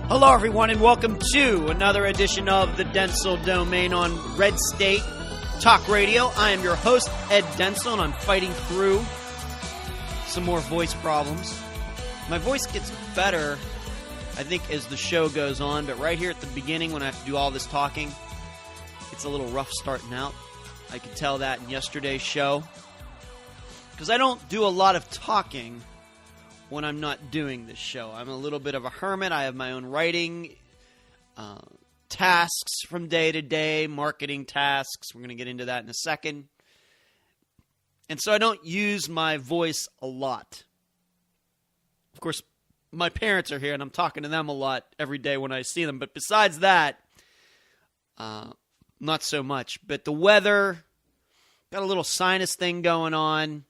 Hello, everyone, and welcome to another edition of the Dentzel Domain on Red State Talk Radio. I am your host, Ed Dentzel, and I'm fighting through some more voice problems. My voice gets better, I think, as the show goes on, but right here at the beginning when I have to do all this talking, it's a little rough starting out. I could tell that in yesterday's show, because I don't do a lot of talking when I'm not doing this show. I'm a little bit of a hermit. I have my own writing tasks from day to day, marketing tasks. We're going to get into that in a second. And so I don't use my voice a lot. Of course, my parents are here, and I'm talking to them a lot every day when I see them. But besides that, not so much. But the weather, got a little sinus thing going on.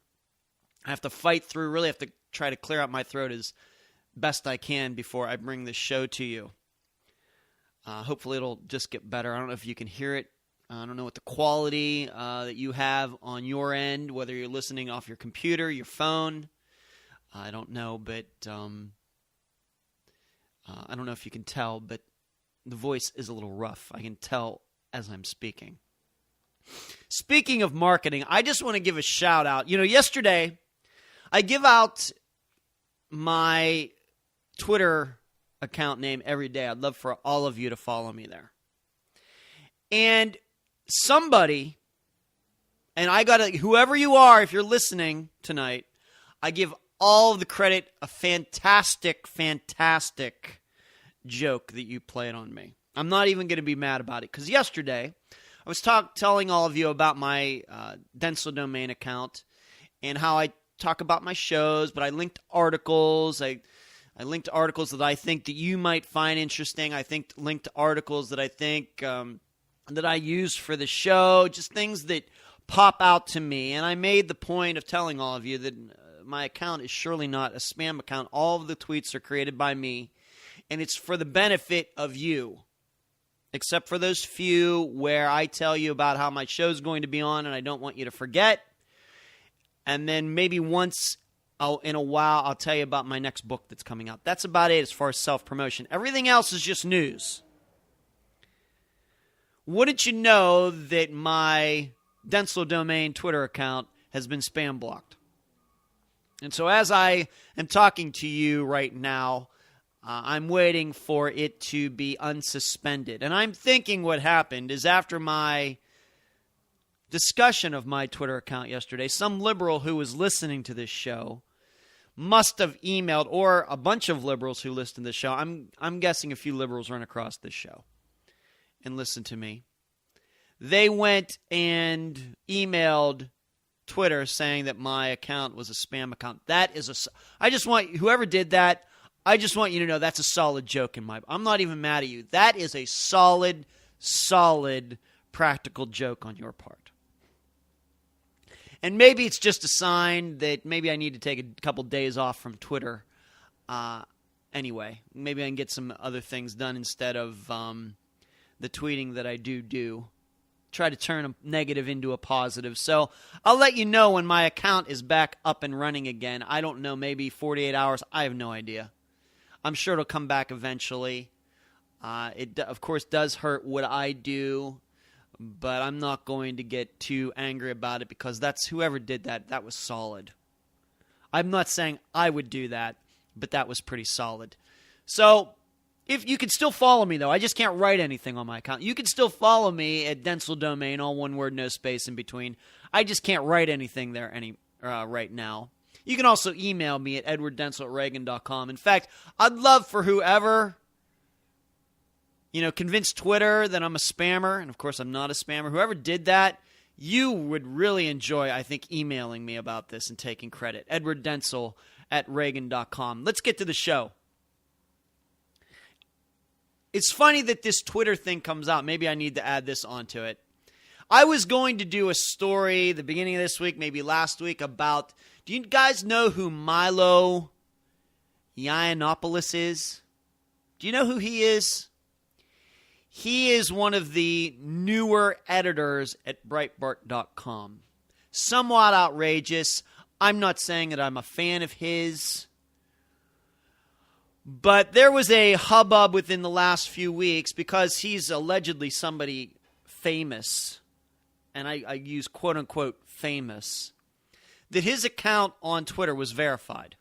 I have to fight through, really have to try to clear out my throat as best I can before I bring this show to you. Hopefully it'll just get better. I don't know if you can hear it. I don't know what the quality that you have on your end, whether you're listening off your computer, your phone. I don't know, but I don't know if you can tell, but the voice is a little rough. I can tell as I'm speaking. Speaking of marketing, I just want to give a shout out. You know, yesterday I give out my Twitter account name every day. I'd love for all of you to follow me there. And somebody, and I got to, whoever you are, if you're listening tonight, I give all of the credit, a fantastic, fantastic joke that you played on me. I'm not even going to be mad about it, because yesterday I was telling all of you about my Dentzel Domain account and how I talk about my shows, but I linked articles. I linked articles that I think that you might find interesting. I linked articles that I think that I use for the show, just things that pop out to me. And I made the point of telling all of you that my account is surely not a spam account. All of the tweets are created by me, and it's for the benefit of you, except for those few where I tell you about how my show's going to be on and I don't want you to forget. And then maybe once in a while, I'll tell you about my next book that's coming out. That's about it as far as self-promotion. Everything else is just news. Wouldn't you know that my Dentzel Domain Twitter account has been spam blocked? And so as I am talking to you right now, I'm waiting for it to be unsuspended. And I'm thinking what happened is after my discussion of my Twitter account yesterday, some liberal who was listening to this show must have emailed, or a bunch of liberals who listen to this show. I'm guessing a few liberals run across this show and listen to me. They went and emailed Twitter saying that my account was a spam account. That is I just want, whoever did that, I just want you to know that's a solid joke in my, I'm not even mad at you. That is a solid practical joke on your part. And maybe it's just a sign that maybe I need to take a couple days off from Twitter. Anyway, maybe I can get some other things done instead of the tweeting that I do. Try to turn a negative into a positive. So I'll let you know when my account is back up and running again. I don't know, maybe 48 hours. I have no idea. I'm sure it'll come back eventually. It, of course, does hurt what I do, but I'm not going to get too angry about it because that's whoever did that, that was solid. I'm not saying I would do that, but that was pretty solid. So if you can still follow me, though, I just can't write anything on my account. You can still follow me at Dentzel Domain, all one word, no space in between. I just can't write anything there right now. You can also email me at edwarddentzel@reagan.com. In fact, I'd love for whoever convince Twitter that I'm a spammer, and of course I'm not a spammer. Whoever did that, you would really enjoy, I think, emailing me about this and taking credit. edwarddentzel@reagan.com. Let's get to the show. It's funny that this Twitter thing comes out. Maybe I need to add this onto it. I was going to do a story the beginning of this week, maybe last week, about, do you guys know who Milo Yiannopoulos is? Do you know who he is? He is one of the newer editors at Breitbart.com. Somewhat outrageous. I'm not saying that I'm a fan of his, But there was a hubbub within the last few weeks because he's allegedly somebody famous, and I use quote-unquote famous, that his account on Twitter was verified.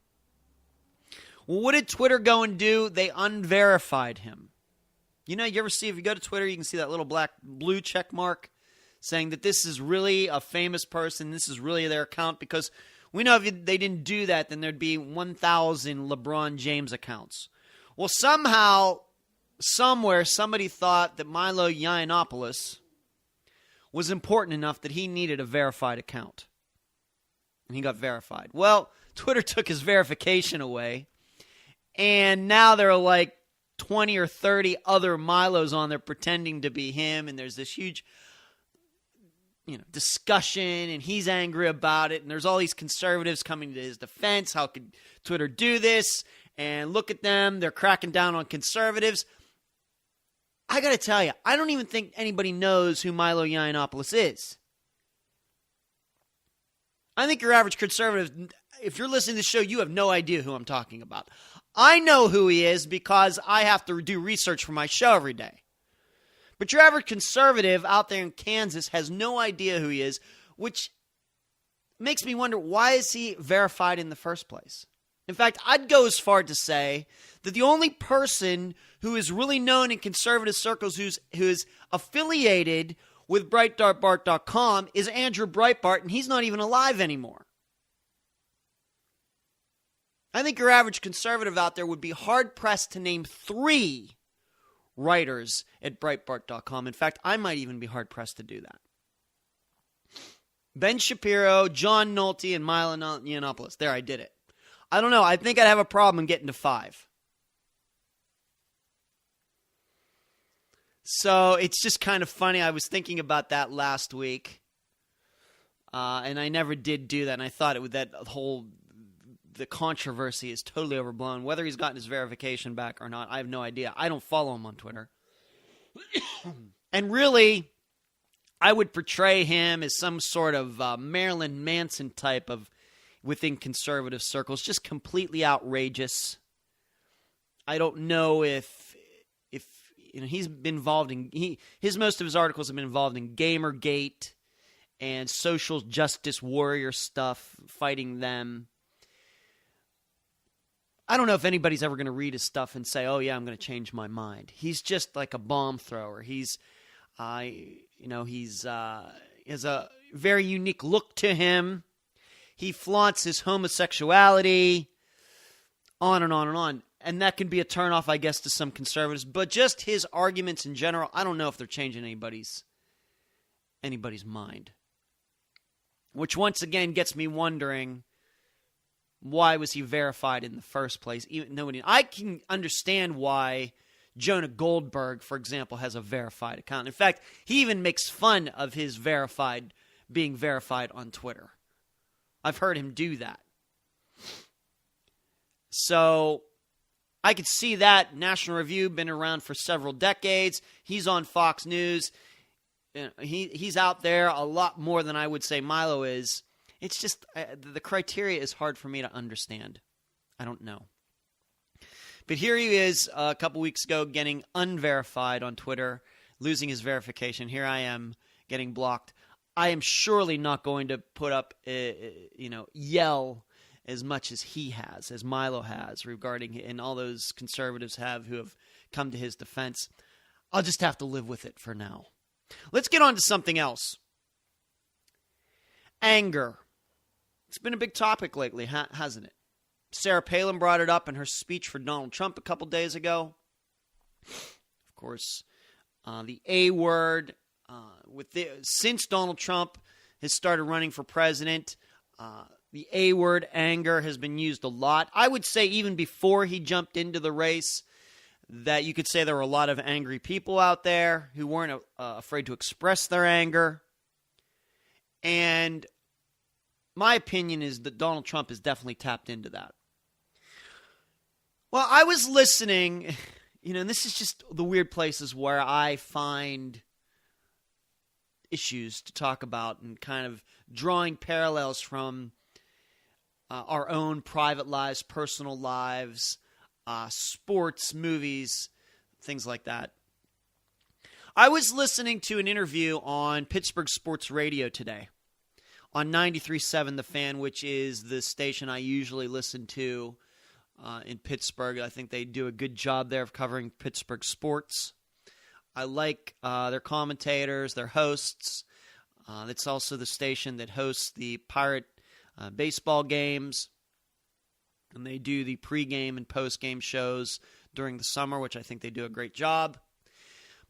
Well, what did Twitter go and do? They unverified him. You know, you ever see, if you go to Twitter, you can see that little blue check mark saying that this is really a famous person, this is really their account, because we know if they didn't do that, then there'd be 1,000 LeBron James accounts. Well, somehow, somewhere, somebody thought that Milo Yiannopoulos was important enough that he needed a verified account. And he got verified. Well, Twitter took his verification away, and now there are like 20 or 30 other Milos on there pretending to be him, and there's this huge discussion, and he's angry about it, and there's all these conservatives coming to his defense. How could Twitter do this? And look at them, they're cracking down on conservatives. I gotta tell you, I don't even think anybody knows who Milo Yiannopoulos is. I think your average conservative, if you're listening to the show, you have no idea who I'm talking about. I know who he is because I have to do research for my show every day. But your average conservative out there in Kansas has no idea who he is, which makes me wonder, why is he verified in the first place? In fact, I'd go as far to say that the only person who is really known in conservative circles who is affiliated with Breitbart.com is Andrew Breitbart, and he's not even alive anymore. I think your average conservative out there would be hard-pressed to name 3 writers at Breitbart.com. In fact, I might even be hard-pressed to do that. Ben Shapiro, John Nolte, and Milo Yiannopoulos. There, I did it. I don't know. I think I'd have a problem getting to 5. So it's just kind of funny. I was thinking about that last week, and I never did do that. And I thought the controversy is totally overblown. Whether he's gotten his verification back or not, I have no idea. I don't follow him on Twitter. And really, I would portray him as some sort of Marilyn Manson type of within conservative circles, just completely outrageous. I don't know if he's been involved in most of his articles have been involved in Gamergate and social justice warrior stuff, fighting them. I don't know if anybody's ever going to read his stuff and say, "Oh yeah, I'm going to change my mind." He's just like a bomb thrower. He has a very unique look to him. He flaunts his homosexuality, on and on and on. And that can be a turnoff, I guess, to some conservatives. But just his arguments in general, I don't know if they're changing anybody's mind. Which once again gets me wondering, why was he verified in the first place? I can understand why Jonah Goldberg, for example, has a verified account. In fact, he even makes fun of his being verified on Twitter. I've heard him do that. So I could see that. National Review, been around for several decades. He's on Fox News. He's out there a lot more than I would say Milo is. It's just the criteria is hard for me to understand. I don't know. But here he is a couple weeks ago getting unverified on Twitter, losing his verification. Here I am getting blocked. I am surely not going to put up, yell as much as he has, as Milo has, regarding, and all those conservatives who have come to his defense. I'll just have to live with it for now. Let's get on to something else. Anger. It's been a big topic lately, hasn't it? Sarah Palin brought it up in her speech for Donald Trump a couple days ago. Of course, the A word. Since Donald Trump has started running for president, the A word, anger, has been used a lot. I would say even before he jumped into the race, that you could say there were a lot of angry people out there who weren't afraid to express their anger. And my opinion is that Donald Trump has definitely tapped into that. Well, I was listening, and this is just the weird places where I find issues to talk about and kind of drawing parallels from our own private lives, personal lives, sports, movies, things like that. I was listening to an interview on Pittsburgh Sports Radio today on 93.7 The Fan, which is the station I usually listen to in Pittsburgh. I think they do a good job there of covering Pittsburgh sports. I like their commentators, their hosts. It's also the station that hosts the Pirate baseball games. And they do the pregame and postgame shows during the summer, which I think they do a great job.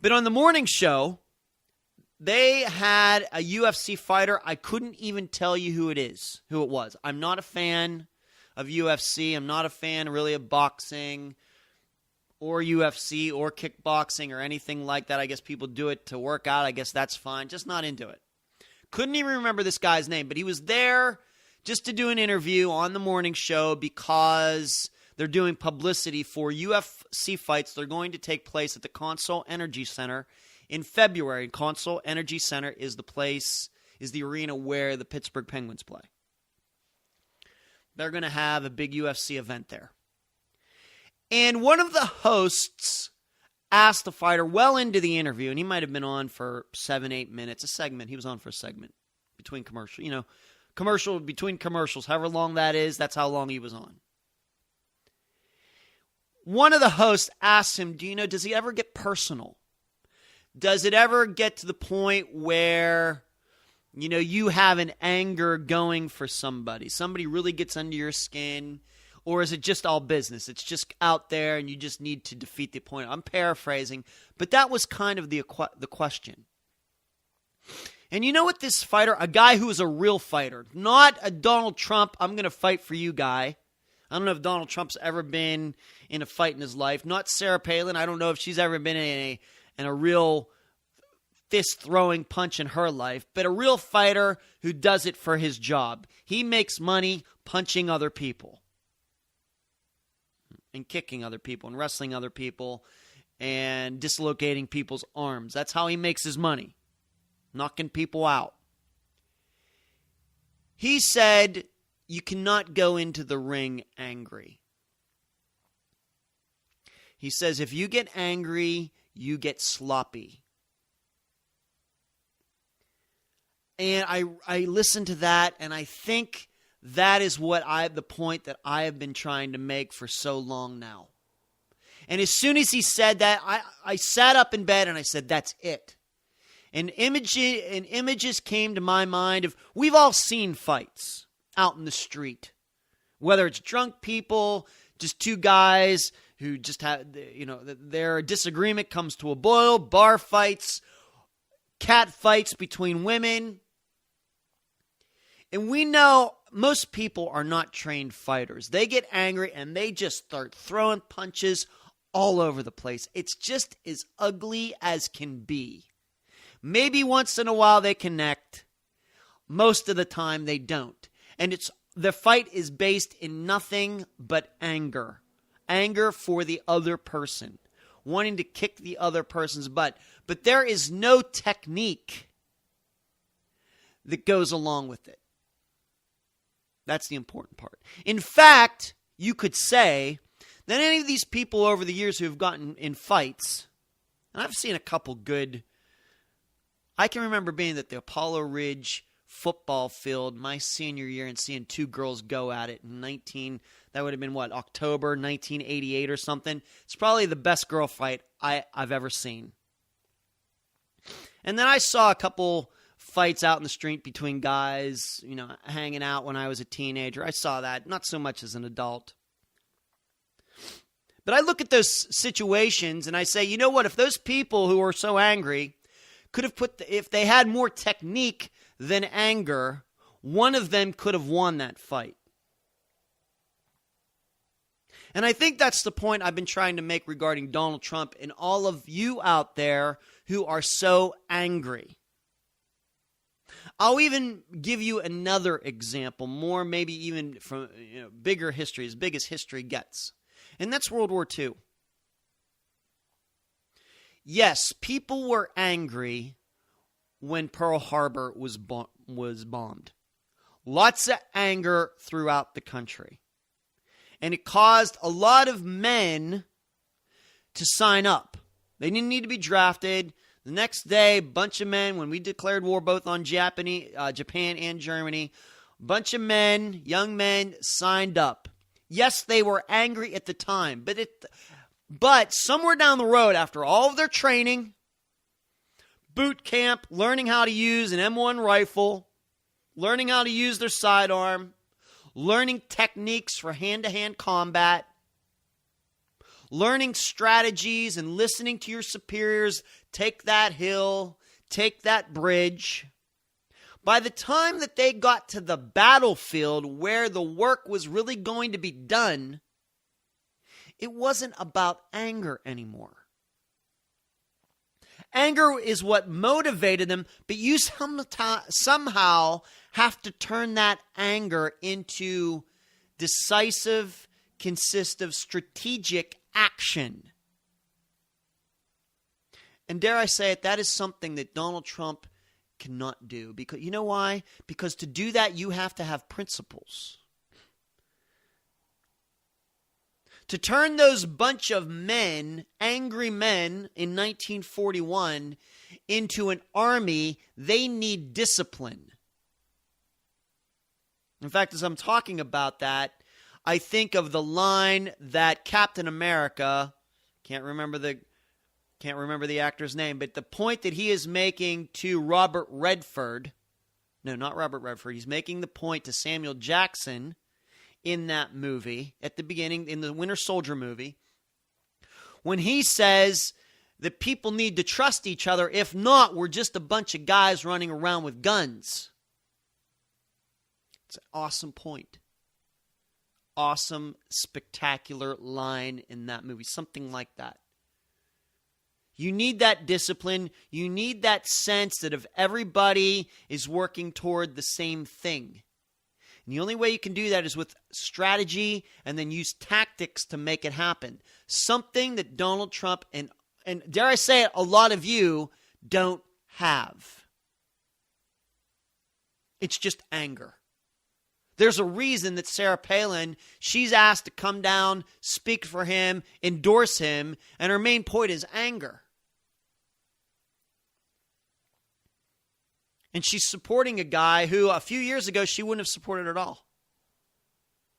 But on the morning show, they had a UFC fighter. I couldn't even tell you who it was. I'm not a fan of UFC. I'm not a fan really of boxing or UFC or kickboxing or anything like that. I guess people do it to work out. I guess that's fine. Just not into it. Couldn't even remember this guy's name, but he was there just to do an interview on the morning show because they're doing publicity for UFC fights. They're going to take place at the Consol Energy Center in February. And Consol Energy Center is the arena where the Pittsburgh Penguins play. They're going to have a big UFC event there. And one of the hosts asked the fighter well into the interview, and he might have been on for 7-8 minutes, a segment. He was on for a segment between between commercials, however long that is, that's how long he was on. One of the hosts asked him, does he ever get personal? Does it ever get to the point where, you have an anger going for somebody? Somebody really gets under your skin, or is it just all business? It's just out there and you just need to defeat the opponent. I'm paraphrasing, but that was kind of the question. And you know what this fighter, a guy who is a real fighter, not a Donald Trump, I'm going to fight for you guy. I don't know if Donald Trump's ever been in a fight in his life. Not Sarah Palin. I don't know if she's ever been in a real fist-throwing punch in her life. But a real fighter who does it for his job. He makes money punching other people. And kicking other people and wrestling other people and dislocating people's arms. That's how he makes his money. Knocking people out. He said, you cannot go into the ring angry. He says, if you get angry, you get sloppy. And I listened to that, and I think that is the point that I have been trying to make for so long now. And as soon as he said that, I sat up in bed and I said, that's it. And images came to my mind of, we've all seen fights out in the street. Whether it's drunk people, just two guys who just have, their disagreement comes to a boil, bar fights, cat fights between women. And we know most people are not trained fighters. They get angry and they just start throwing punches all over the place. It's just as ugly as can be. Maybe once in a while they connect. Most of the time they don't. And the fight is based in nothing but anger. Anger for the other person. Wanting to kick the other person's butt. But there is no technique that goes along with it. That's the important part. In fact, you could say that any of these people over the years who have gotten in fights, and I've seen a couple good. I can remember being at the Apollo Ridge football field my senior year and seeing two girls go at it in that would have been October 1988 or something. It's probably the best girl fight I've ever seen. And then I saw a couple fights out in the street between guys, hanging out when I was a teenager. I saw that, not so much as an adult. But I look at those situations and I say, you know what, if those people who are so angry could have if they had more technique than anger, one of them could have won that fight. And I think that's the point I've been trying to make regarding Donald Trump and all of you out there who are so angry. I'll even give you another example, more maybe even from bigger history, as big as history gets. And that's World War II. Yes, people were angry when Pearl Harbor was bombed. Lots of anger throughout the country. And it caused a lot of men to sign up. They didn't need to be drafted. The next day, a bunch of men, when we declared war both on Japan and Germany, a bunch of men, young men, signed up. Yes, they were angry at the time, but somewhere down the road, after all of their training, boot camp, learning how to use an M1 rifle, learning how to use their sidearm, learning techniques for hand-to-hand combat, learning strategies and listening to your superiors, take that hill, take that bridge. By the time that they got to the battlefield where the work was really going to be done, it wasn't about anger anymore. Anger is what motivated them, but you somehow have to turn that anger into decisive, consistent, strategic action. And dare I say it, that is something that Donald Trump cannot do. Because you know why? Because to do that, you have to have principles. To turn those bunch of men, angry men in 1941, into an army, they need discipline. In fact, as I'm talking about that, I think of the line that Captain America, can't remember the actor's name, but the point that he is making to Robert Redford, no, not Robert Redford, he's making the point to Samuel Jackson in that movie, at the beginning, in the Winter Soldier movie, when he says that people need to trust each other. If not, we're just a bunch of guys running around with guns. It's an awesome point. Awesome, spectacular line in that movie. Something like that. You need that discipline. You need that sense that if everybody is working toward the same thing. And the only way you can do that is with strategy and then use tactics to make it happen. Something that Donald Trump and dare I say it, a lot of you don't have. It's just anger. There's a reason that Sarah Palin, she's asked to come down, speak for him, endorse him, and her main point is anger. And she's supporting a guy who a few years ago she wouldn't have supported at all.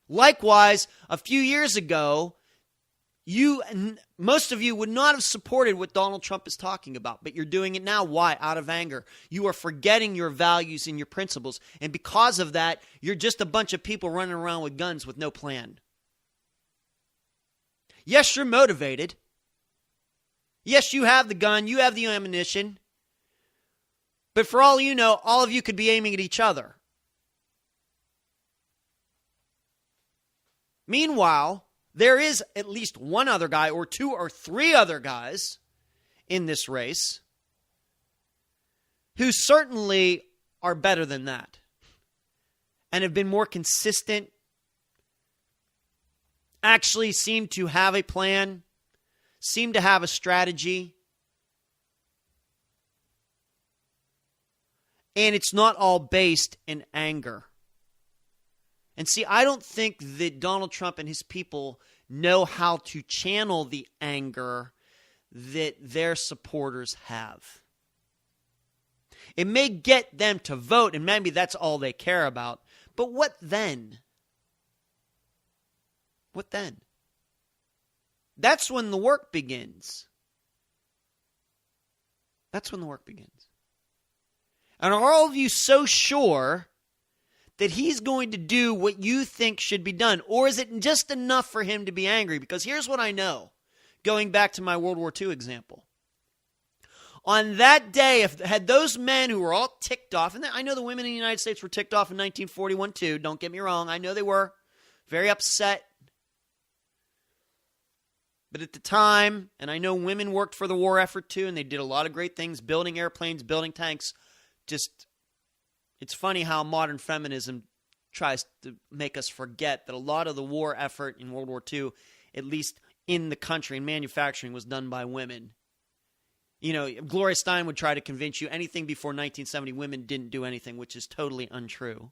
Likewise, a few years ago, most of you would not have supported what Donald Trump is talking about, but you're doing it now. Why? Out of anger. You are forgetting your values and your principles, and because of that, you're just a bunch of people running around with guns with no plan. Yes, you're motivated. Yes, you have the gun, you have the ammunition, but for all you know, all of you could be aiming at each other. Meanwhile, there is at least one other guy or two or three other guys in this race who certainly are better than that and have been more consistent, actually seem to have a plan, seem to have a strategy. And it's not all based in anger. And see, I don't think that Donald Trump and his people know how to channel the anger that their supporters have. It may get them to vote, and maybe that's all they care about. But what then? What then? That's when the work begins. That's when the work begins. And are all of you so sure that he's going to do what you think should be done? Or is it just enough for him to be angry? Because here's what I know, going back to my World War II example. On that day, had those men who were all ticked off, and I know the women in the United States were ticked off in 1941 too, don't get me wrong, I know they were very upset. But at the time, and I know women worked for the war effort too, and they did a lot of great things, building airplanes, building tanks. Just, it's funny how modern feminism tries to make us forget that a lot of the war effort in World War II, at least in the country, in manufacturing, was done by women. You know, Gloria Steinem would try to convince you anything before 1970, women didn't do anything, which is totally untrue.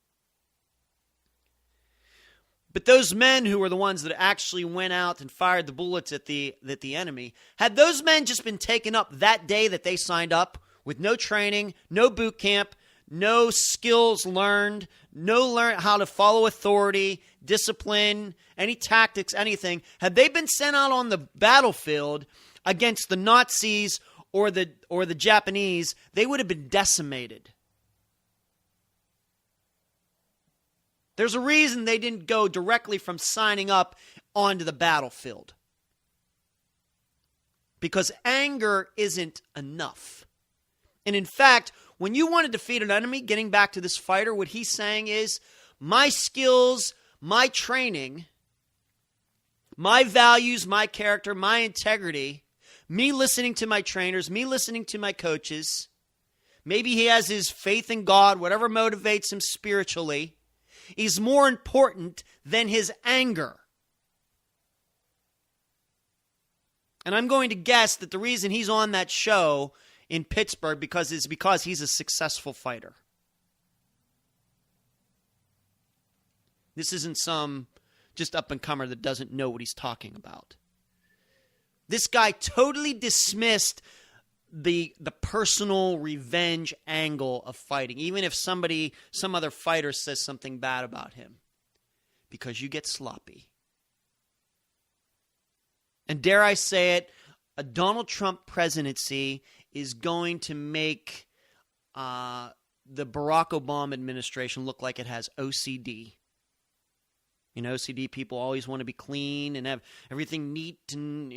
But those men who were the ones that actually went out and fired the bullets at the enemy, had those men just been taken up that day that they signed up with no training, no boot camp, no skills learned, learn how to follow authority, discipline, any tactics, anything, had they been sent out on the battlefield against the Nazis or the Japanese, they would have been decimated. There's a reason they didn't go directly from signing up onto the battlefield. Because anger isn't enough. And in fact, when you want to defeat an enemy, getting back to this fighter, what he's saying is, my skills, my training, my values, my character, my integrity, me listening to my trainers, me listening to my coaches, maybe he has his faith in God, whatever motivates him spiritually, is more important than his anger. And I'm going to guess that the reason he's on that show in Pittsburgh because he's a successful fighter. This isn't some just up-and-comer that doesn't know what he's talking about. This guy totally dismissed the personal revenge angle of fighting, even if some other fighter says something bad about him, because you get sloppy. And dare I say it, a Donald Trump presidency is going to make the Barack Obama administration look like it has OCD. You know, OCD people always want to be clean and have everything neat and,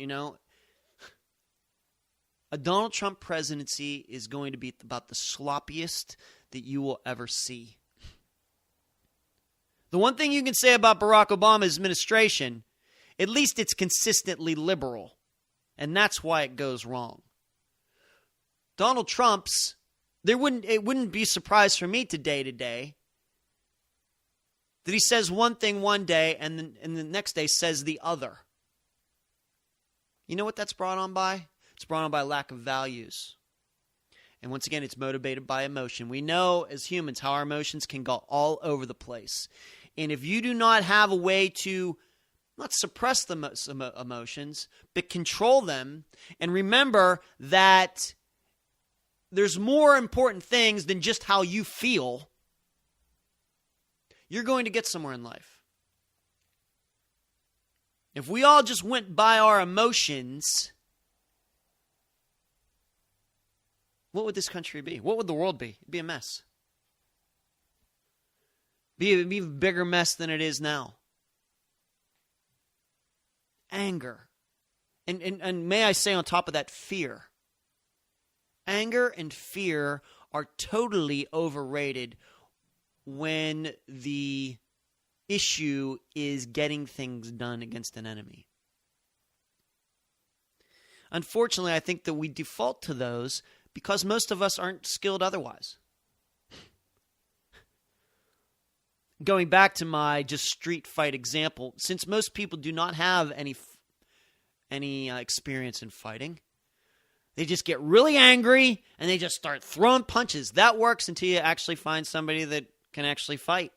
A Donald Trump presidency is going to be about the sloppiest that you will ever see. The one thing you can say about Barack Obama's administration, at least it's consistently liberal. And that's why it goes wrong. Donald Trump's, it wouldn't be a surprise for me today that he says one thing one day and the next day says the other. You know what that's brought on by? It's brought on by lack of values. And once again, it's motivated by emotion. We know as humans how our emotions can go all over the place. And if you do not have a way to not suppress the emotions, but control them, and remember that there's more important things than just how you feel, you're going to get somewhere in life. If we all just went by our emotions, what would this country be? What would the world be? It'd be a mess. It'd be a bigger mess than it is now. Anger. And may I say on top of that, fear. Anger and fear are totally overrated when the issue is getting things done against an enemy. Unfortunately, I think that we default to those because most of us aren't skilled otherwise. Going back to my just street fight example, since most people do not have any experience in fighting, they just get really angry and they just start throwing punches. That works until you actually find somebody that can actually fight.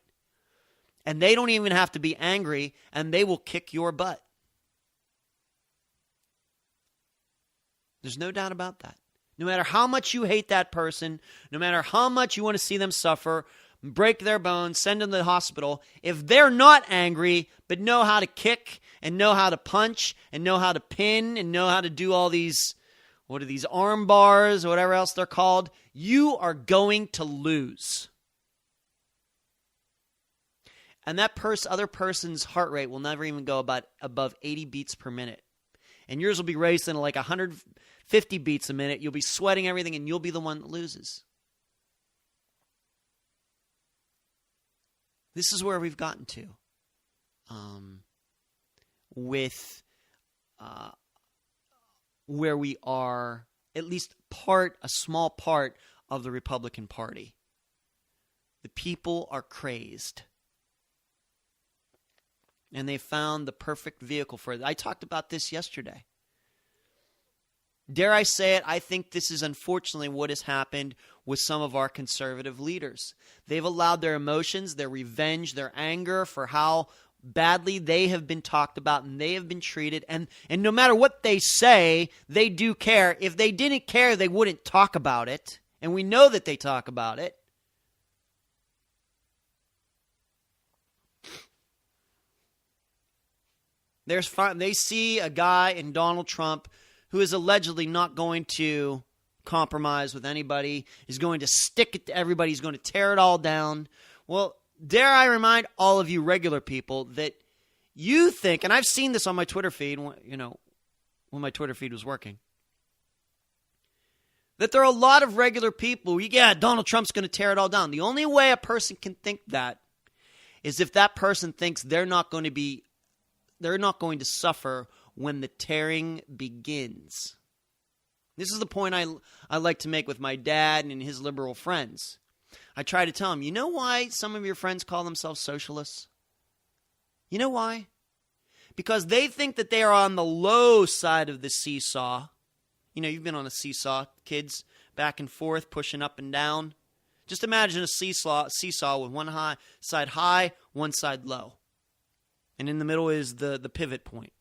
And they don't even have to be angry, and they will kick your butt. There's no doubt about that. No matter how much you hate that person, no matter how much you want to see them suffer, break their bones, send them to the hospital, if they're not angry but know how to kick and know how to punch and know how to pin and know how to do all these, what are these, arm bars or whatever else they're called, you are going to lose. And that other person's heart rate will never even go above 80 beats per minute. And yours will be racing like 150 beats a minute. You'll be sweating everything, and you'll be the one that loses. This is where we've gotten to with where we are, at least a small part of the Republican Party. The people are crazed. And they found the perfect vehicle for it. I talked about this yesterday. Dare I say it, I think this is unfortunately what has happened with some of our conservative leaders. They've allowed their emotions, their revenge, their anger for how badly they have been talked about and they have been treated. And no matter what they say, they do care. If they didn't care, they wouldn't talk about it. And we know that they talk about it. They see a guy in Donald Trump who is allegedly not going to compromise with anybody. He's going to stick it to everybody. He's going to tear it all down. Well, dare I remind all of you regular people that you think, and I've seen this on my Twitter feed, when my Twitter feed was working, that there are a lot of regular people, Donald Trump's going to tear it all down. The only way a person can think that is if that person thinks they're not going to suffer when the tearing begins. This is the point I like to make with my dad and his liberal friends. I try to tell them, you know why some of your friends call themselves socialists? You know why? Because they think that they are on the low side of the seesaw. You've been on a seesaw, kids, back and forth, pushing up and down. Just imagine a seesaw with one side high, one side low. And in the middle is the pivot point.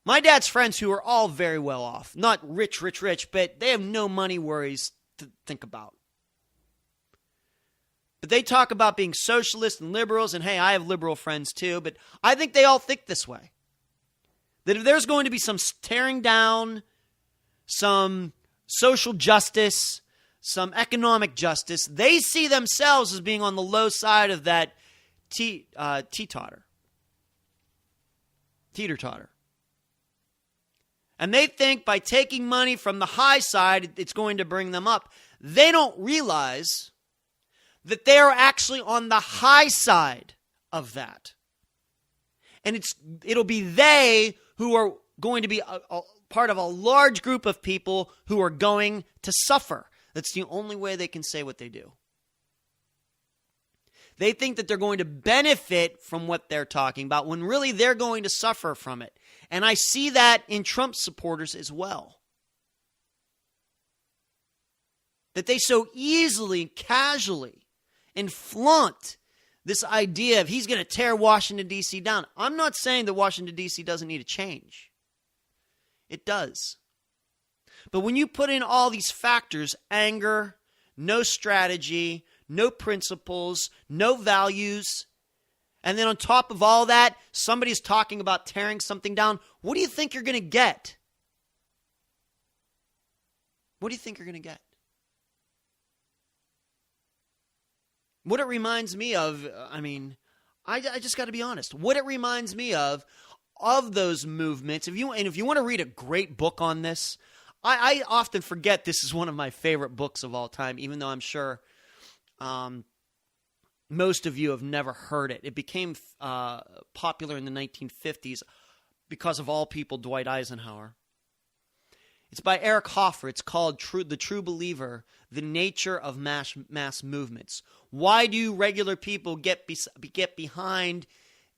My dad's friends who are all very well off, not rich, but they have no money worries to think about. But they talk about being socialists and liberals, and hey, I have liberal friends too, but I think they all think this way. That if there's going to be some tearing down, some social justice, some economic justice, they see themselves as being on the low side of that teeter-totter. And they think by taking money from the high side, it's going to bring them up. They don't realize that they are actually on the high side of that. And it'll be they who are going to be a part of a large group of people who are going to suffer. That's the only way they can say what they do. They think that they're going to benefit from what they're talking about when really they're going to suffer from it. And I see that in Trump supporters as well. That they so easily, casually, and flaunt this idea of he's going to tear Washington, D.C. down. I'm not saying that Washington, D.C. doesn't need a change. It does. But when you put in all these factors, anger, no strategy, no principles, no values, and then on top of all that, somebody's talking about tearing something down, what do you think you're going to get? What do you think you're going to get? What it reminds me of, I just got to be honest. What it reminds me of those movements, if you want to read a great book on this, I often forget this is one of my favorite books of all time, even though I'm sure most of you have never heard it. It became popular in the 1950s because of all people, Dwight Eisenhower. It's by Eric Hoffer. It's called The True Believer, The Nature of Mass Movements. Why do regular people get behind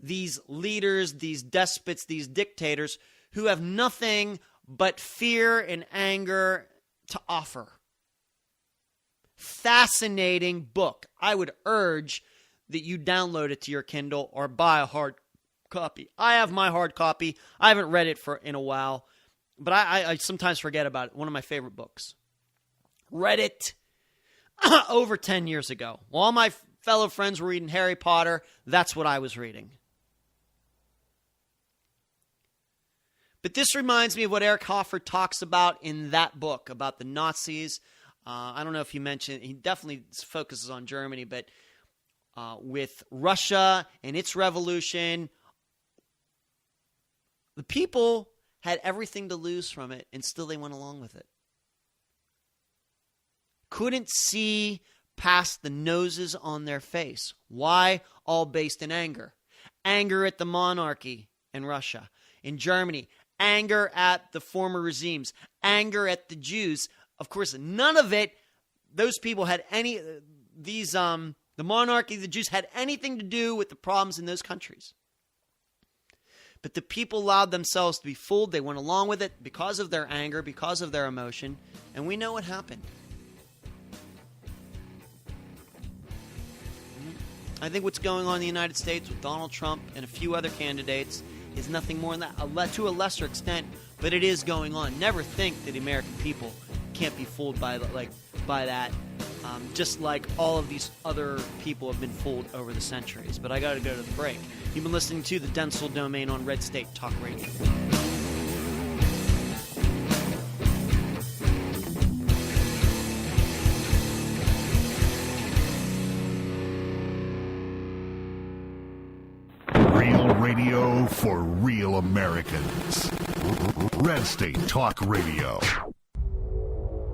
these leaders, these despots, these dictators who have nothing but fear and anger to offer? Fascinating book. I would urge that you download it to your Kindle or buy a hard copy. I have my hard copy. I haven't read it in a while, but I sometimes forget about it. One of my favorite books. Read it over 10 years ago. While all my fellow friends were reading Harry Potter, that's what I was reading. But this reminds me of what Eric Hoffer talks about in that book, about the Nazis. I don't know if he mentioned, he definitely focuses on Germany, but with Russia and its revolution, the people had everything to lose from it, and still they went along with it. Couldn't see past the noses on their face. Why? All based in anger. Anger at the monarchy in Russia. In Germany, anger at the former regimes. Anger at the Jews. Of course, none of it, those people had the monarchy, the Jews had anything to do with the problems in those countries. But the people allowed themselves to be fooled. They went along with it because of their anger, because of their emotion. And we know what happened. I think what's going on in the United States with Donald Trump and a few other candidates is nothing more than that, to a lesser extent, but it is going on. Never think that the American people can't be fooled by that, just like all of these other people have been fooled over the centuries. But I got to go to the break. You've been listening to the Dentzel Domain on Red State Talk Radio. Radio for real Americans. Red State Talk Radio.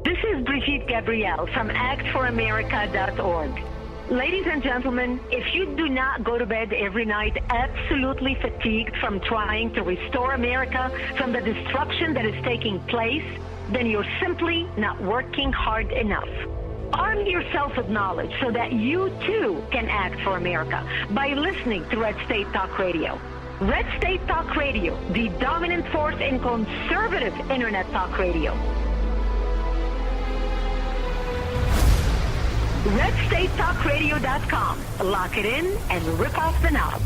This is Brigitte Gabrielle from actforamerica.org. Ladies and gentlemen, if you do not go to bed every night absolutely fatigued from trying to restore America from the destruction that is taking place, then you're simply not working hard enough. Arm yourself with knowledge so that you, too, can act for America by listening to Red State Talk Radio. Red State Talk Radio, the dominant force in conservative Internet talk radio. RedStateTalkRadio.com. Lock it in and rip off the knob.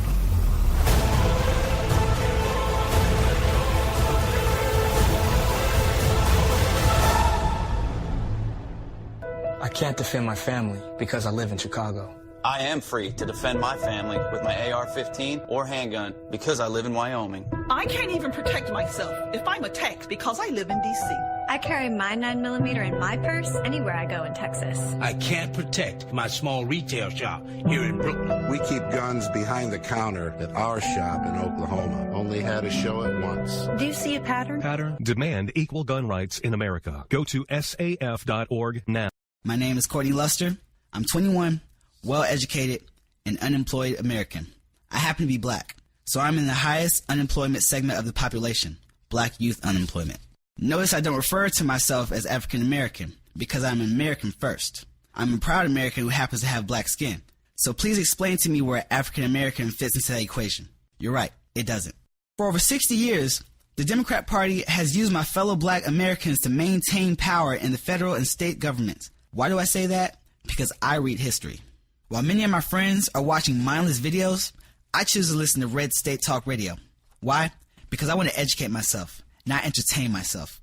I can't defend my family because I live in Chicago. I am free to defend my family with my AR-15 or handgun because I live in Wyoming. I can't even protect myself if I'm attacked because I live in D.C. I carry my 9mm in my purse anywhere I go in Texas. I can't protect my small retail shop here in Brooklyn. We keep guns behind the counter at our shop in Oklahoma. Only had to show it once. Do you see a pattern? Demand equal gun rights in America. Go to SAF.org now. My name is Courtney Luster. I'm 21, well-educated, and unemployed American. I happen to be black, so I'm in the highest unemployment segment of the population, black youth unemployment. Notice I don't refer to myself as African American because I'm an American first. I'm a proud American who happens to have black skin. So please explain to me where African American fits into that equation. You're right, it doesn't. For over 60 years, the Democrat Party has used my fellow black Americans to maintain power in the federal and state governments. Why do I say that? Because I read history. While many of my friends are watching mindless videos, I choose to listen to Red State Talk Radio. Why? Because I want to educate myself, not entertain myself.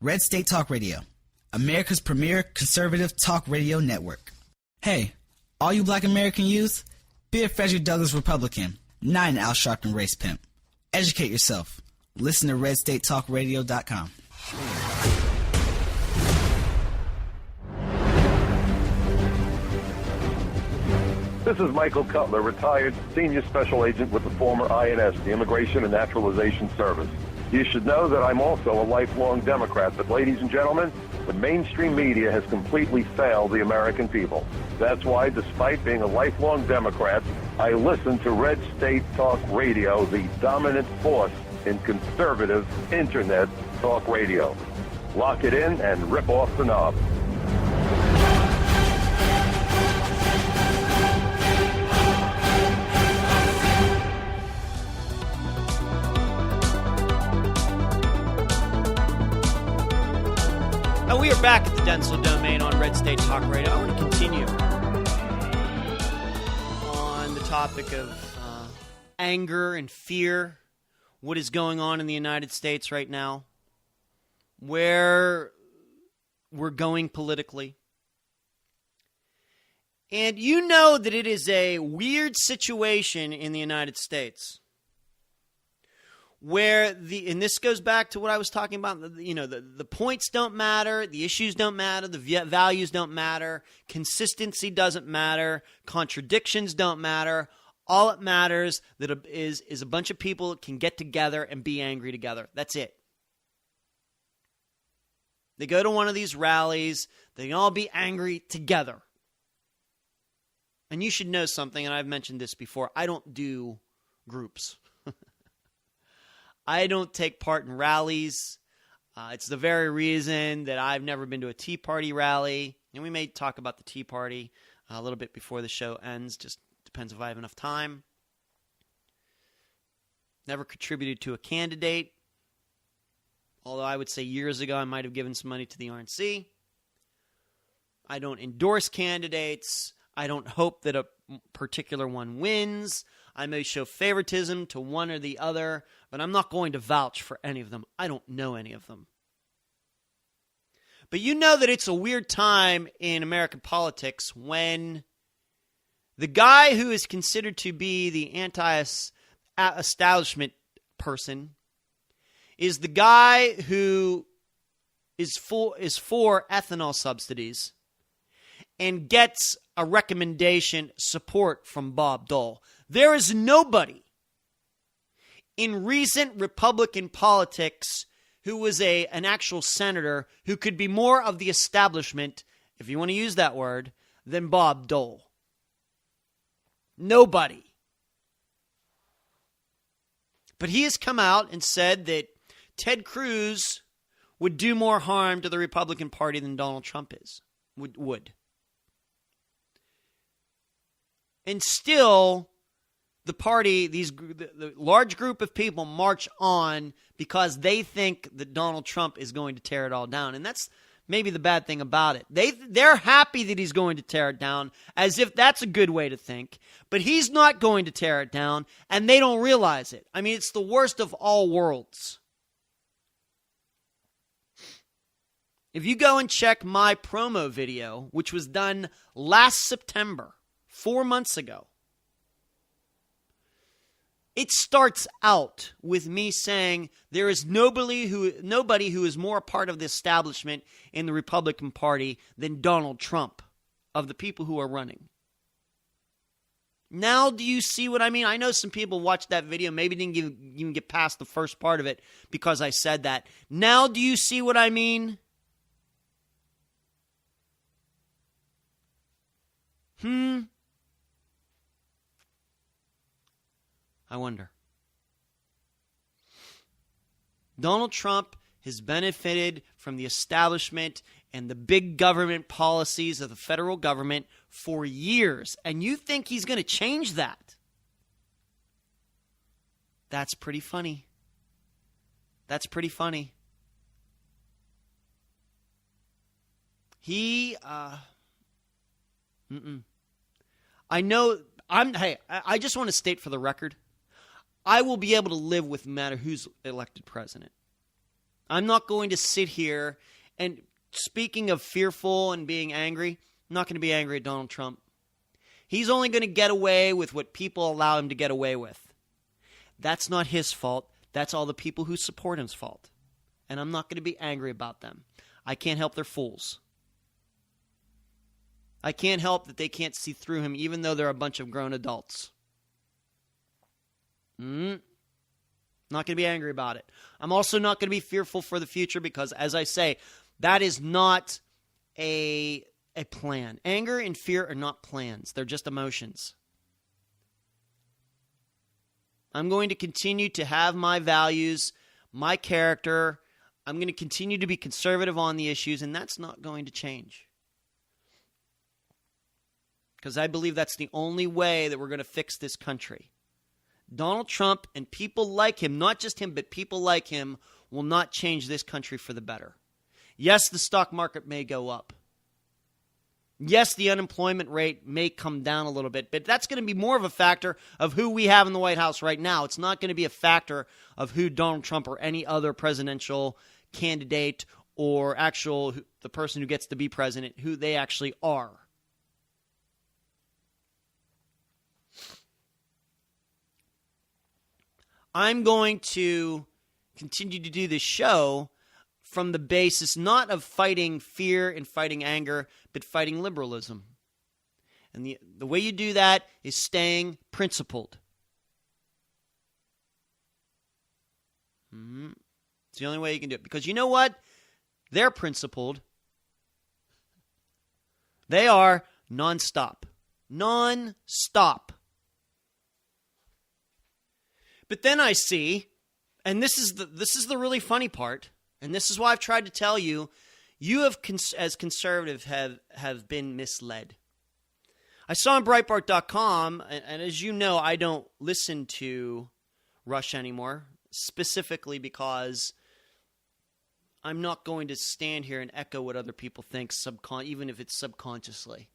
Red State Talk Radio, America's premier conservative talk radio network. Hey, all you black American youth, be a Frederick Douglass Republican, not an Al Sharpton race pimp. Educate yourself. Listen to RedStateTalkRadio.com. This is Michael Cutler, retired senior special agent with the former INS, the Immigration and Naturalization Service. You should know that I'm also a lifelong Democrat, but ladies and gentlemen, the mainstream media has completely failed the American people. That's why, despite being a lifelong Democrat, I listen to Red State Talk Radio, the dominant force in conservative Internet talk radio. Lock it in and rip off the knob. We are back at the Dentzel Domain on Red State Talk Radio. I want to continue on the topic of anger and fear, what is going on in the United States right now, where we're going politically. And you know that it is a weird situation in the United States where and this goes back to what I was talking about, the points don't matter, the issues don't matter, the values don't matter, consistency doesn't matter, contradictions don't matter. All it matters is a bunch of people that can get together and be angry together. That's it. They go to one of these rallies, they can all be angry together. And you should know something, and I've mentioned this before, I don't do groups. I don't take part in rallies. It's the very reason that I've never been to a Tea Party rally. And we may talk about the Tea Party a little bit before the show ends. Just depends if I have enough time. Never contributed to a candidate. Although I would say years ago I might have given some money to the RNC. I don't endorse candidates. I don't hope that a particular one wins. I may show favoritism to one or the other, but I'm not going to vouch for any of them. I don't know any of them. But you know that it's a weird time in American politics when the guy who is considered to be the anti-establishment person is the guy who is for ethanol subsidies and gets a recommendation support from Bob Dole. There is nobody in recent Republican politics who was an actual senator who could be more of the establishment, if you want to use that word, than Bob Dole. Nobody. But he has come out and said that Ted Cruz would do more harm to the Republican Party than Donald Trump would. And still, the party, the large group of people march on because they think that Donald Trump is going to tear it all down. And that's maybe the bad thing about it. They're happy that he's going to tear it down, as if that's a good way to think. But he's not going to tear it down, and they don't realize it. I mean, it's the worst of all worlds. If you go and check my promo video, which was done last September, 4 months ago, it starts out with me saying there is nobody who is more a part of the establishment in the Republican Party than Donald Trump, of the people who are running. Now do you see what I mean? I know some people watched that video, maybe didn't even get past the first part of it because I said that. Now do you see what I mean? I wonder. Donald Trump has benefited from the establishment and the big government policies of the federal government for years, and you think he's going to change that? That's pretty funny. That's pretty funny. I know, I just want to state for the record, I will be able to live with no matter who's elected president. I'm not going to sit here and, speaking of fearful and being angry, I'm not going to be angry at Donald Trump. He's only going to get away with what people allow him to get away with. That's not his fault. That's all the people who support him's fault. And I'm not going to be angry about them. I can't help they're fools. I can't help that they can't see through him, even though they're a bunch of grown adults. Not going to be angry about it. I'm also not going to be fearful for the future because, as I say, that is not a plan. Anger and fear are not plans. They're just emotions. I'm going to continue to have my values, my character. I'm going to continue to be conservative on the issues, and that's not going to change. Because I believe that's the only way that we're going to fix this country. Donald Trump and people like him, not just him, but people like him, will not change this country for the better. Yes, the stock market may go up. Yes, the unemployment rate may come down a little bit, but that's going to be more of a factor of who we have in the White House right now. It's not going to be a factor of who Donald Trump or any other presidential candidate or the person who gets to be president, who they actually are. I'm going to continue to do this show from the basis not of fighting fear and fighting anger, but fighting liberalism. And the way you do that is staying principled. It's the only way you can do it. Because you know what? They're principled. They are nonstop. Nonstop. But then I see, and this is the really funny part, and this is why I've tried to tell you, you have, as conservative, have been misled. I saw on Breitbart.com, and as you know, I don't listen to Rush anymore, specifically because I'm not going to stand here and echo what other people think, even if it's subconsciously.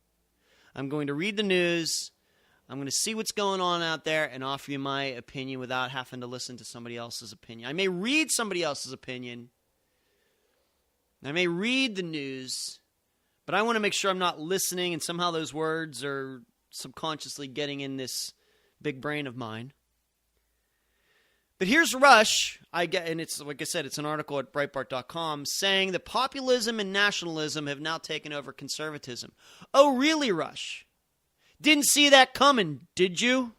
I'm going to read the news. I'm going to see what's going on out there and offer you my opinion without having to listen to somebody else's opinion. I may read somebody else's opinion. I may read the news, but I want to make sure I'm not listening and somehow those words are subconsciously getting in this big brain of mine. But here's Rush, and it's like I said, it's an article at Breitbart.com saying that populism and nationalism have now taken over conservatism. Oh, really, Rush? Didn't see that coming, did you?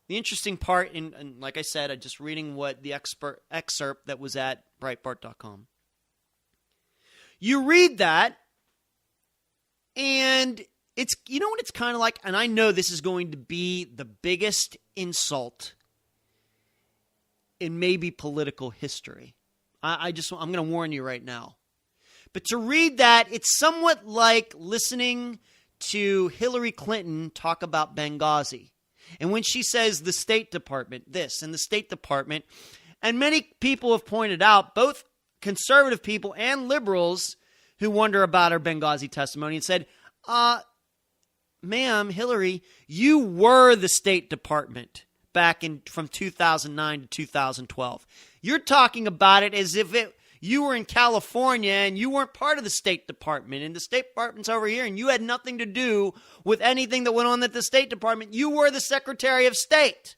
The interesting part, and like I said, I'm just reading what the excerpt that was at Breitbart.com. You read that, and it's, you know what it's kind of like, and I know this is going to be the biggest insult in maybe political history. I'm going to warn you right now. But to read that, it's somewhat like listening to Hillary Clinton talk about Benghazi. And when she says the State Department this and the State Department, and many people have pointed out, both conservative people and liberals who wonder about her Benghazi testimony and said, ma'am, Hillary, you were the State Department back in from 2009 to 2012. You're talking about it as if you were in California and you weren't part of the State Department, and the State Department's over here and you had nothing to do with anything that went on at the State Department. You were the Secretary of State.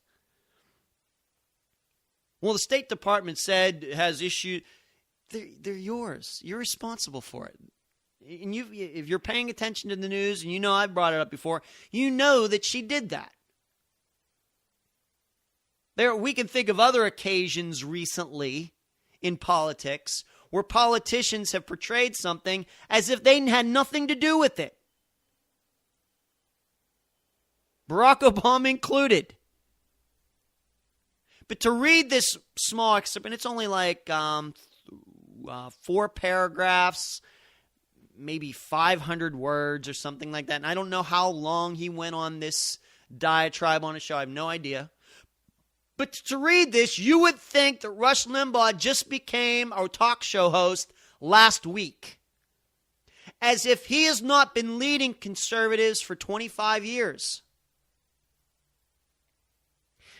Well, the State Department said has issued, they're yours. You're responsible for it. And if you're paying attention to the news, and you know I've brought it up before, you know that she did that. We can think of other occasions recently in politics where politicians have portrayed something as if they had nothing to do with it. Barack Obama included. But to read this small excerpt, and it's only like 4 paragraphs, maybe 500 words or something like that. And I don't know how long he went on this diatribe on a show. I have no idea. But to read this, you would think that Rush Limbaugh just became a talk show host last week. As if he has not been leading conservatives for 25 years.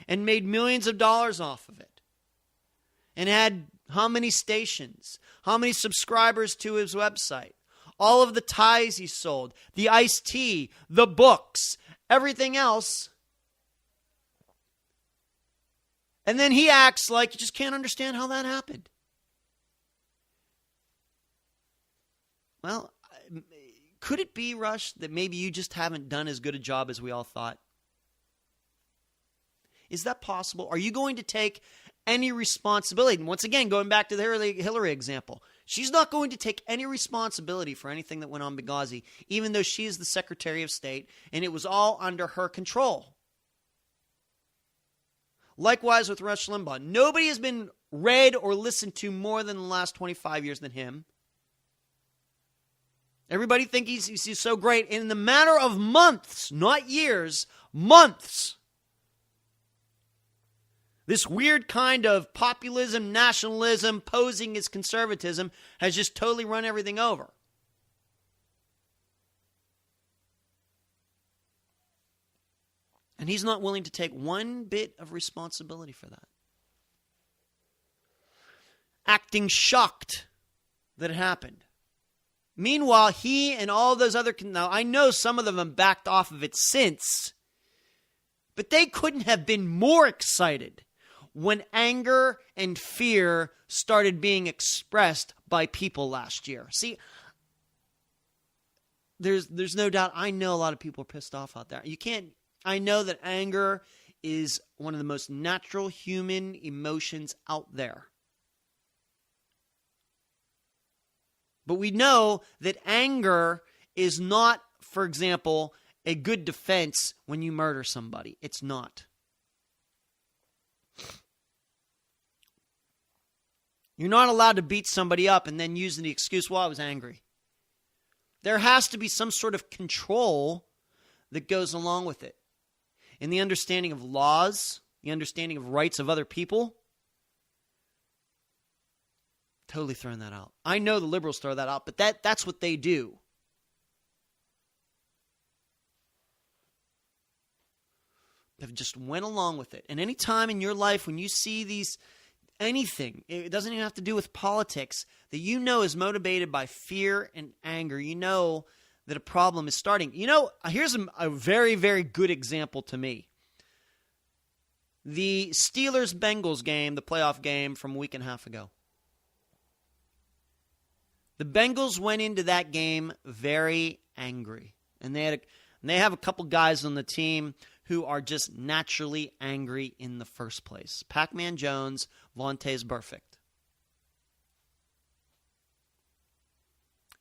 And made millions of dollars off of it. And had how many stations? How many subscribers to his website? All of the ties he sold. The iced tea. The books. Everything else. And then he acts like you just can't understand how that happened. Well, could it be, Rush, that maybe you just haven't done as good a job as we all thought? Is that possible? Are you going to take any responsibility? And once again, going back to the Hillary example, she's not going to take any responsibility for anything that went on in Benghazi, even though she is the Secretary of State, and it was all under her control. Likewise with Rush Limbaugh. Nobody has been read or listened to more than the last 25 years than him. Everybody thinks he's so great. And in the matter of months, not years, months, this weird kind of populism, nationalism, posing as conservatism has just totally run everything over. And he's not willing to take one bit of responsibility for that. Acting shocked that it happened. Meanwhile, he and all those other... Now, I know some of them have backed off of it since, but they couldn't have been more excited when anger and fear started being expressed by people last year. See, there's no doubt. I know a lot of people are pissed off out there. I know that anger is one of the most natural human emotions out there. But we know that anger is not, for example, a good defense when you murder somebody. It's not. You're not allowed to beat somebody up and then use the excuse, well, I was angry. There has to be some sort of control that goes along with it. In the understanding of laws, the understanding of rights of other people. Totally throwing that out. I know the liberals throw that out, but that's what they do. They've just went along with it. And any time in your life when you see these, anything, it doesn't even have to do with politics, that you know is motivated by fear and anger, you know that a problem is starting. You know, here's a very, very good example to me. The Steelers-Bengals game, the playoff game from a week and a half ago. The Bengals went into that game very angry. And they have a couple guys on the team who are just naturally angry in the first place. Pac-Man Jones, Vontaze Burfict.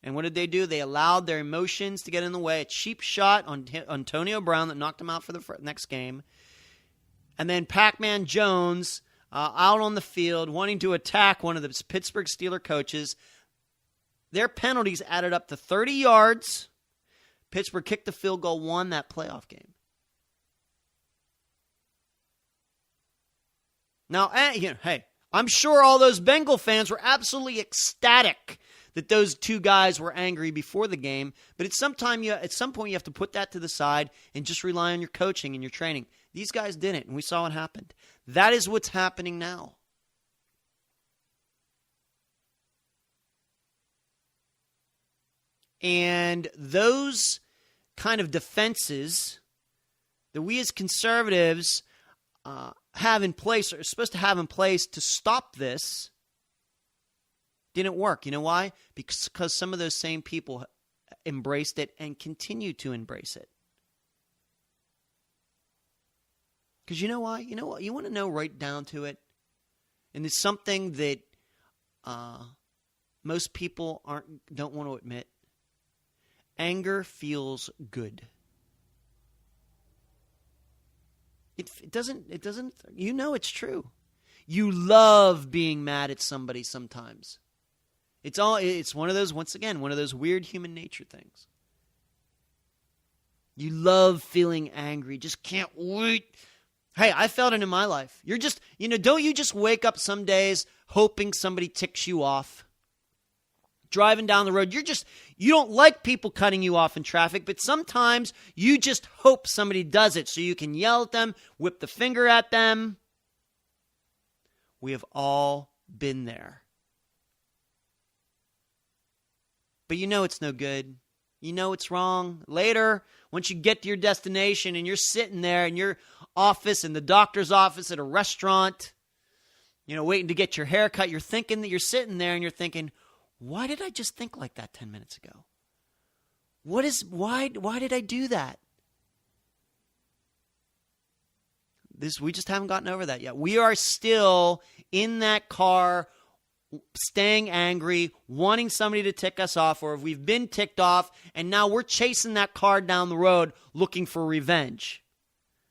And what did they do? They allowed their emotions to get in the way. A cheap shot on Antonio Brown that knocked him out for the next game. And then Pac-Man Jones out on the field wanting to attack one of the Pittsburgh Steelers coaches. Their penalties added up to 30 yards. Pittsburgh kicked the field goal, won that playoff game. Now, hey, I'm sure all those Bengal fans were absolutely ecstatic that those two guys were angry before the game. But at some point, you have to put that to the side and just rely on your coaching and your training. These guys didn't, and we saw what happened. That is what's happening now. And those kind of defenses that we as conservatives have in place, or are supposed to have in place to stop this, didn't work. You know why? Because some of those same people embraced it and continue to embrace it. Because you know why? You know what? You want to know right down to it? And it's something that most people don't want to admit. Anger feels good. It doesn't, you know it's true. You love being mad at somebody sometimes. It's one of those, once again, one of those weird human nature things. You love feeling angry, just can't wait. Hey, I felt it in my life. You're just, don't you just wake up some days hoping somebody ticks you off? Driving down the road, you don't like people cutting you off in traffic, but sometimes you just hope somebody does it so you can yell at them, whip the finger at them. We have all been there. But you know it's no good. You know it's wrong. Later, once you get to your destination and you're sitting there in your office, in the doctor's office, at a restaurant, waiting to get your hair cut, you're thinking that you're sitting there and you're thinking, why did I just think like that 10 minutes ago? Why did I do that? We just haven't gotten over that yet. We are still in that car, staying angry, wanting somebody to tick us off, or if we've been ticked off, and now we're chasing that car down the road looking for revenge.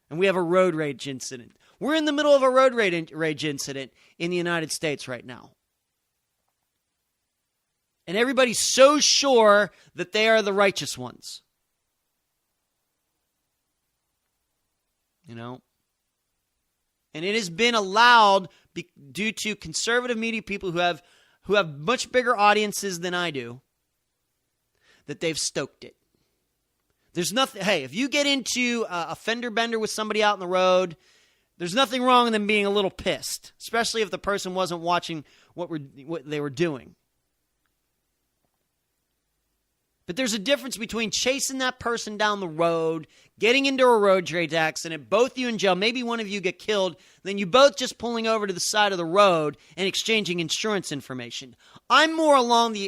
And we have a road rage incident. We're in the middle of a road rage incident in the United States right now. And everybody's so sure that they are the righteous ones. And it has been allowed due to conservative media people who have much bigger audiences than I do, that they've stoked it. There's nothing. Hey, if you get into a fender bender with somebody out on the road, there's nothing wrong with them being a little pissed, especially if the person wasn't watching what they were doing. But there's a difference between chasing that person down the road, getting into a road rage accident, both you in jail, maybe one of you get killed, then you both just pulling over to the side of the road and exchanging insurance information. I'm more along the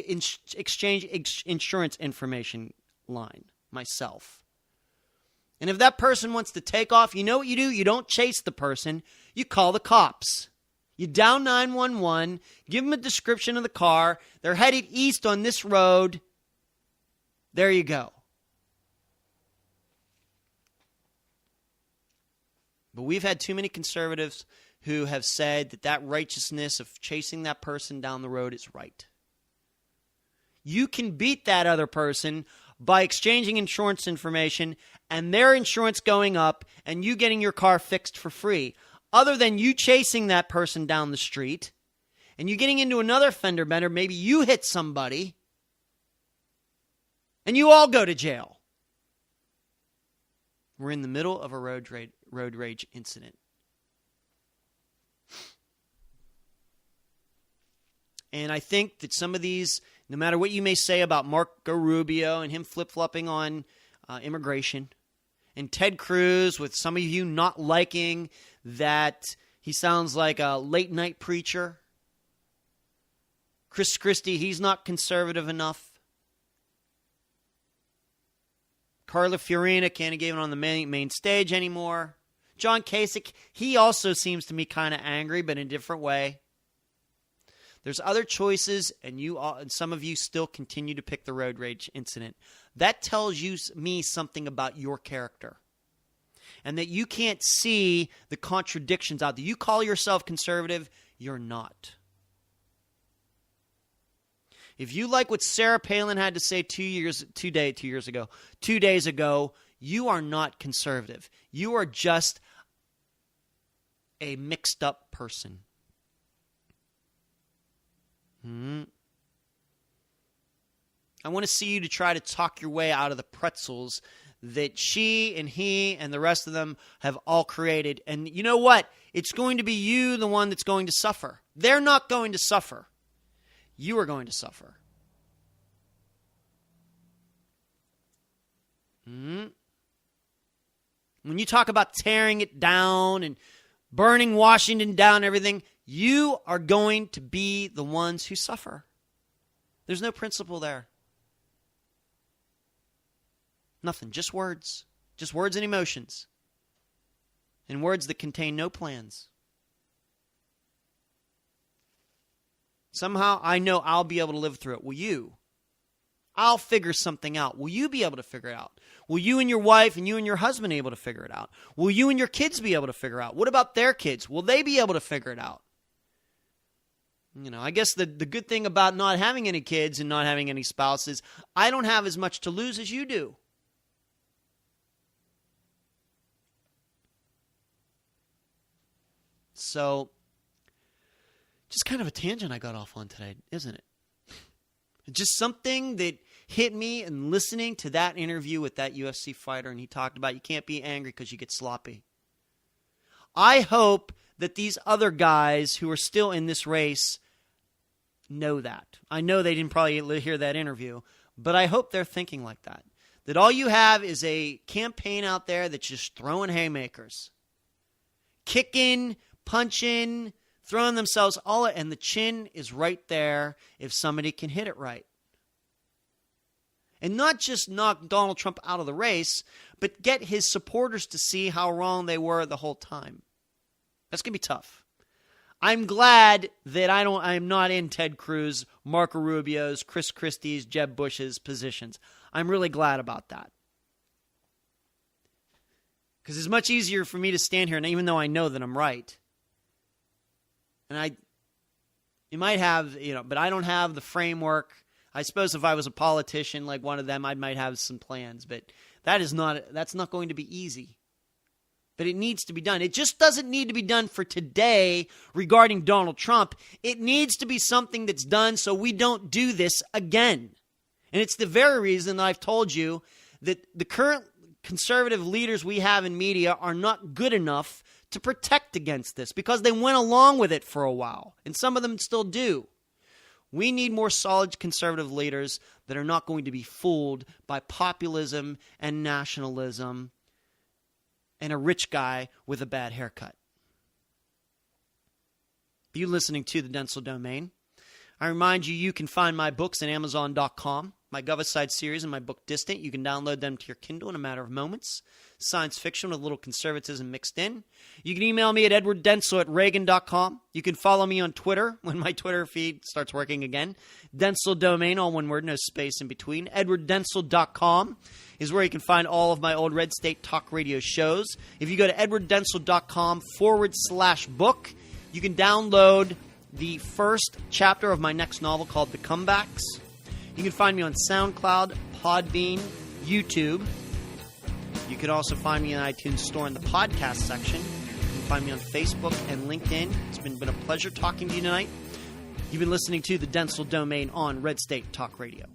exchange insurance information line myself. And if that person wants to take off, you know what you do? You don't chase the person. You call the cops. You dial 911, give them a description of the car. They're headed east on this road. There you go. But we've had too many conservatives who have said that righteousness of chasing that person down the road is right. You can beat that other person by exchanging insurance information and their insurance going up and you getting your car fixed for free. Other than you chasing that person down the street and you're getting into another fender bender, maybe you hit somebody, and you all go to jail. We're in the middle of a road rage incident. And I think that some of these, no matter what you may say about Marco Rubio and him flip-flopping on immigration, and Ted Cruz, with some of you not liking that he sounds like a late-night preacher. Chris Christie, he's not conservative enough. Carla Fiorina can't get on the main stage anymore. John Kasich, he also seems to me kind of angry, but in a different way. There's other choices, and some of you still continue to pick the road rage incident. That tells me something about your character, and that you can't see the contradictions out there. You call yourself conservative, you're not. If you like what Sarah Palin had to say 2 days ago, you are not conservative. You are just a mixed up person. I want to see you to try to talk your way out of the pretzels that she and he and the rest of them have all created. And you know what? It's going to be you, the one that's going to suffer. They're not going to suffer. You are going to suffer. When you talk about tearing it down and burning Washington down and everything, you are going to be the ones who suffer. There's no principle there. Nothing, just words. Just words and emotions. And words that contain no plans. Somehow I know I'll be able to live through it. Will you? I'll figure something out. Will you be able to figure it out? Will you and your wife and you and your husband be able to figure it out? Will you and your kids be able to figure out? What about their kids? Will they be able to figure it out? You know, I guess the good thing about not having any kids and not having any spouses, I don't have as much to lose as you do. So, just kind of a tangent I got off on today, isn't it? Just something that hit me in listening to that interview with that UFC fighter, and he talked about you can't be angry because you get sloppy. I hope that these other guys who are still in this race know that. I know they didn't probably hear that interview, but I hope they're thinking like that. That all you have is a campaign out there that's just throwing haymakers. Kicking, punching, throwing themselves all, and the chin is right there if somebody can hit it right. And not just knock Donald Trump out of the race, but get his supporters to see how wrong they were the whole time. That's going to be tough. I'm glad that I'm not in Ted Cruz, Marco Rubio's, Chris Christie's, Jeb Bush's positions. I'm really glad about that. Because it's much easier for me to stand here, and even though I know that I'm right, and you might have, but I don't have the framework. I suppose if I was a politician like one of them, I might have some plans, but that's not going to be easy. But it needs to be done. It just doesn't need to be done for today regarding Donald Trump. It needs to be something that's done so we don't do this again. And it's the very reason that I've told you that the current conservative leaders we have in media are not good enough to protect against this because they went along with it for a while, and some of them still do. We need more solid conservative leaders that are not going to be fooled by populism and nationalism and a rich guy with a bad haircut. You listening to the Dentzel Domain. I remind you, you can find my books at Amazon.com, my Govicide series and my book Distant. You can download them to your Kindle in a matter of moments. Science fiction with a little conservatism mixed in. You can email me at edwarddentzel@reagan.com. You can follow me on Twitter when my Twitter feed starts working again. Dentzel Domain, all one word, no space in between. edwarddentzel.com is where you can find all of my old Red State Talk Radio shows. If you go to edwarddentzel.com/book, you can download the first chapter of my next novel called The Comebacks. You can find me on SoundCloud, Podbean, YouTube. You can also find me in the iTunes Store in the podcast section. You can find me on Facebook and LinkedIn. It's been a pleasure talking to you tonight. You've been listening to the Dentzel Domain on Red State Talk Radio.